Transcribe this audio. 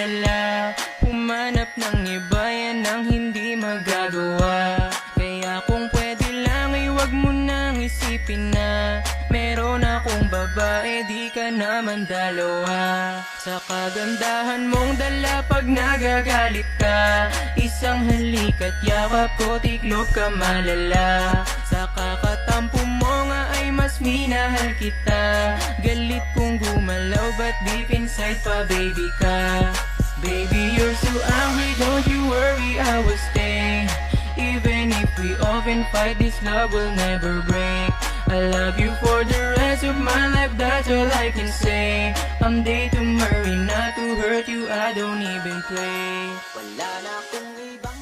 malala. Humanap ng iba, yan ang hindi magagawa. Kaya kung pwede lang ay wag mo nang isipin na meron akong babae, di ka naman dalawa. Sa kagandahan mong dala pag nagagalit ka, isang halik at yakap ko tiklop ka malala. Sa kakatampo mo nga ay mas minahal kita. Galit kong gumalaw but deep inside pa baby ka. Baby, you're so angry, don't you worry, I will stay. Even if we often fight, this love will never break. I love you for the rest of my life, that's all I can say. I'm day to marry, not to hurt you, I don't even play. Wala na akong ibang